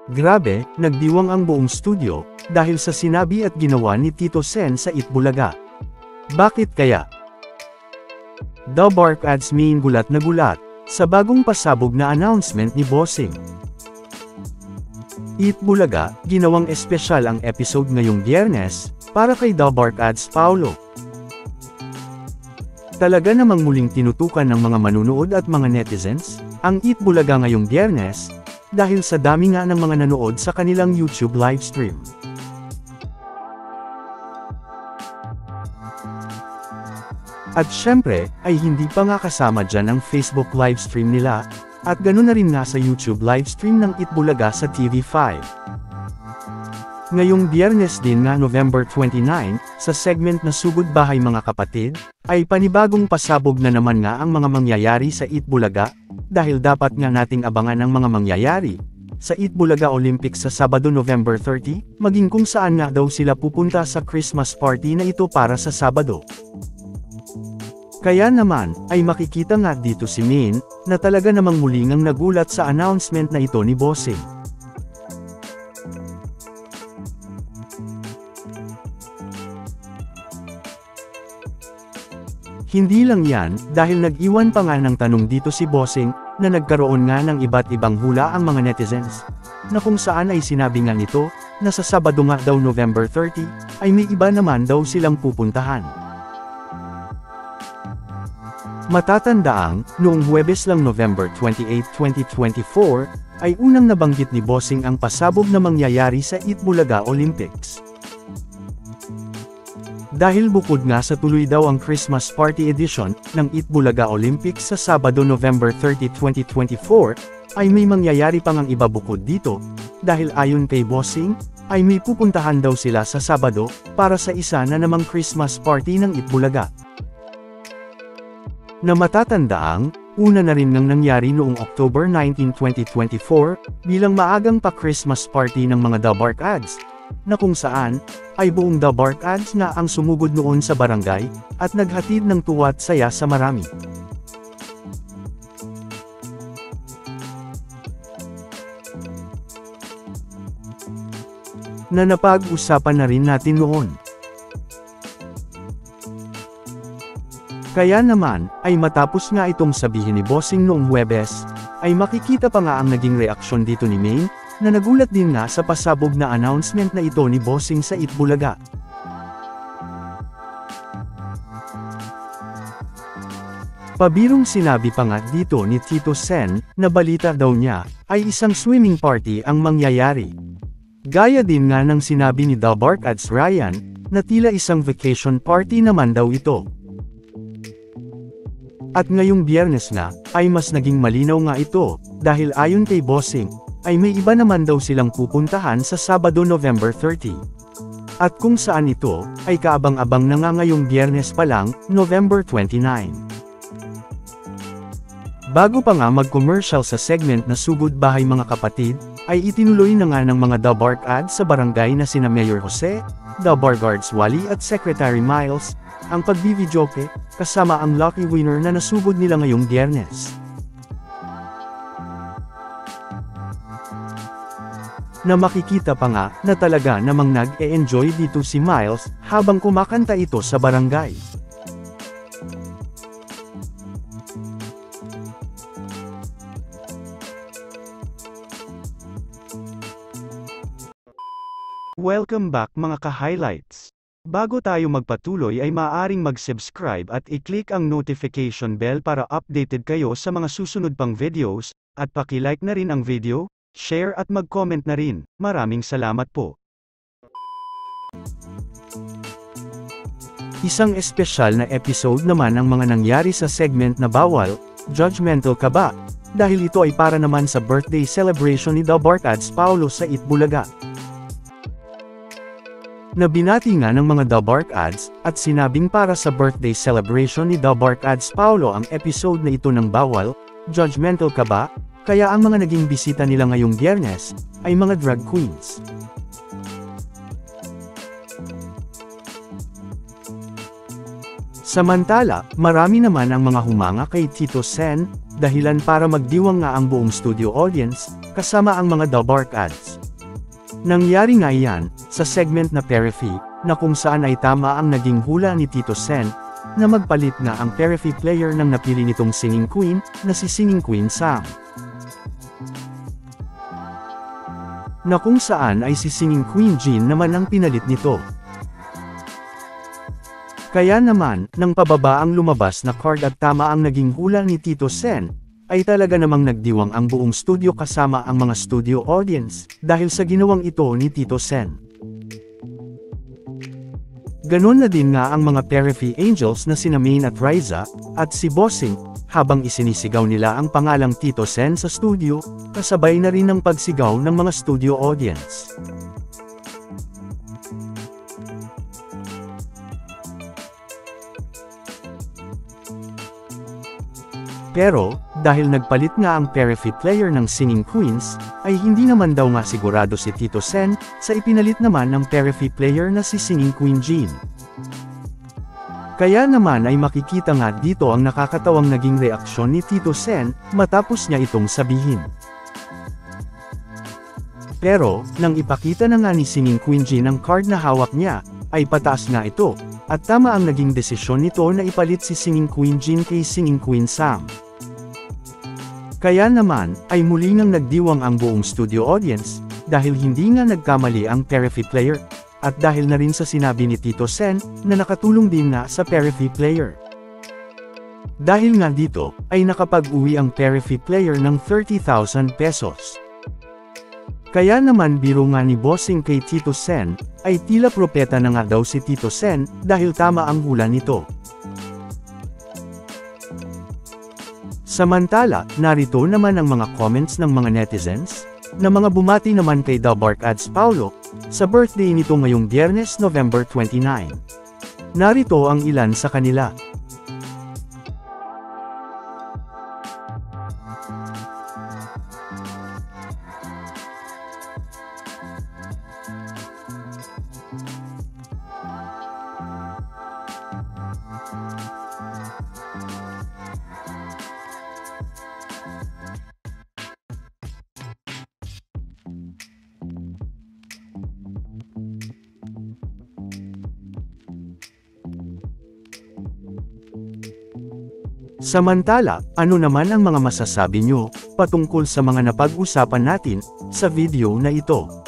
Grabe, nagdiwang ang buong studio, dahil sa sinabi at ginawa ni Tito Sen sa Itbulaga. Bakit kaya? The Bark Ads main gulat na gulat, sa bagong pasabog na announcement ni Bossing. Itbulaga, ginawang espesyal ang episode ngayong Biyernes, para kay The Bark Ads Paulo. Talaga namang muling tinutukan ng mga manunood at mga netizens, ang Itbulaga ngayong Biyernes, dahil sa dami nga ng mga nanood sa kanilang YouTube livestream. At syempre, ay hindi pa nga kasama dyan ang Facebook livestream nila, at ganoon na rin nga sa YouTube livestream ng Itbulaga sa TV5. Ngayong Biyernes din nga November 29, sa segment na Sugod Bahay Mga Kapatid, ay panibagong pasabog na naman nga ang mga mangyayari sa Itbulaga, dahil dapat nga nating abangan ang mga mangyayari sa Itbulaga Olympics sa Sabado November 30, maging kung saan nga daw sila pupunta sa Christmas party na ito para sa Sabado. Kaya naman, ay makikita nga dito si Min, na talaga namang muli ngang nagulat sa announcement na ito ni Bossing. Hindi lang yan, dahil nag-iwan pa nga ng tanong dito si Bossing, na nagkaroon nga ng iba't ibang hula ang mga netizens, na kung saan ay sinabi nga nito, na sa Sabado nga daw November 30, ay may iba naman daw silang pupuntahan. Matatandaang, noong Huwebes lang November 28, 2024, ay unang nabanggit ni Bossing ang pasabog na mangyayari sa Itbulaga Olympics. Dahil bukod nga sa tuloy daw ang Christmas Party Edition ng Itbulaga Olympics sa Sabado November 30, 2024, ay may mangyayari pang ang iba bukod dito, dahil ayon kay Bossing, ay may pupuntahan daw sila sa Sabado, para sa isa na namang Christmas party ng Itbulaga. Na matatandaang, una na rin nang nangyari noong October 19, 2024, bilang maagang pa Christmas party ng mga The Bark Ads, na kung saan, ay buong The Bark Ads na ang sumugod noon sa barangay, at naghatid ng tuwa at saya sa marami. Na napag-usapan na rin natin noon. Kaya naman, ay matapos nga itong sabihin ni Bossing noong Huwebes, ay makikita pa nga ang naging reaksyon dito ni May, na nagulat din nga sa pasabog na announcement na ito ni Bossing sa Itbulaga. Pabirong sinabi pa nga dito ni Tito Sen, na balita daw niya, ay isang swimming party ang mangyayari. Gaya din nga ng sinabi ni The Bark Ads Ryan, na tila isang vacation party naman daw ito. At ngayong Biyernes nga, ay mas naging malinaw nga ito, dahil ayon kay Bossing, ay may iba naman daw silang pupuntahan sa Sabado November 30. At kung saan ito, ay kaabang-abang na nga ngayong Biyernes pa lang, November 29. Bago pa nga mag-commercial sa segment na Sugod Bahay Mga Kapatid, ay itinuloy na nga ng mga The Bark Ads sa barangay na sina Mayor Jose, The Bark Guards Wally at Secretary Miles, ang pagbividyoke, kasama ang lucky winner na nasugod nila ngayong Biyernes. Na makikita pa nga, na talaga namang nag-e-enjoy dito si Miles, habang kumakanta ito sa barangay. Welcome back mga ka-highlights! Bago tayo magpatuloy ay maaaring mag-subscribe at i-click ang notification bell para updated kayo sa mga susunod pang videos, at paki-like na rin ang video, share at mag-comment na rin. Maraming salamat po. Isang espesyal na episode naman ang mga nangyari sa segment na Bawal, Judgmental Ka Ba? Dahil ito ay para naman sa birthday celebration ni The Bark Ads Paulo sa Itbulaga. Na binati nga ng mga The Bark Ads, at sinabing para sa birthday celebration ni The Bark Ads Paulo ang episode na ito ng Bawal, Judgmental Ka Ba? Kaya ang mga naging bisita nila ngayong Biyernes, ay mga drag queens. Samantala, marami naman ang mga humanga kay Tito Sen, dahilan para magdiwang nga ang buong studio audience, kasama ang mga The Bark Ads. Nangyari nga iyan, sa segment na Periphery, na kung saan ay tama ang naging hula ni Tito Sen, na magpalit na ang Periphery player ng napili nitong singing queen, na si Singing Queen Sam. Na kung saan ay si Singing Queen Jean naman ang pinalit nito. Kaya naman, nang pababa ang lumabas na card at tama ang naging hula ni Tito Sen, ay talaga namang nagdiwang ang buong studio kasama ang mga studio audience, dahil sa ginawang ito ni Tito Sen. Ganon na din nga ang mga Periphery Angels na sina Main at Riza, at si Bossing, habang isinisigaw nila ang pangalang Tito Sen sa studio, kasabay na rin ng pagsigaw ng mga studio audience. Pero, dahil nagpalit nga ang Periphery player ng Singing Queens, ay hindi naman daw nga sigurado si Tito Sen, sa ipinalit naman ng Periphery player na si Singing Queen Jean. Kaya naman ay makikita nga dito ang nakakatawang naging reaksyon ni Tito Sen, matapos niya itong sabihin. Pero, nang ipakita na nga ni Singing Queen Jean ang card na hawak niya, ay pataas nga ito, at tama ang naging desisyon nito na ipalit si Singing Queen Jean kay Singing Queen Sam. Kaya naman, ay muli nang nagdiwang ang buong studio audience, dahil hindi nga nagkamali ang Periphery player, at dahil na rin sa sinabi ni Tito Sen, na nakatulong din nga sa Periphery player. Dahil nga dito, ay nakapag-uwi ang Periphery player ng 30,000 pesos. Kaya naman biro nga ni Bossing kay Tito Sen, ay tila propeta na nga daw si Tito Sen, dahil tama ang hula nito. Samantala, narito naman ang mga comments ng mga netizens, na mga bumati naman kay Dabark Ads Paulo, sa birthday nito ngayong Biyernes November 29. Narito ang ilan sa kanila. Samantala, ano naman ang mga masasabi nyo, patungkol sa mga napag-usapan natin, sa video na ito?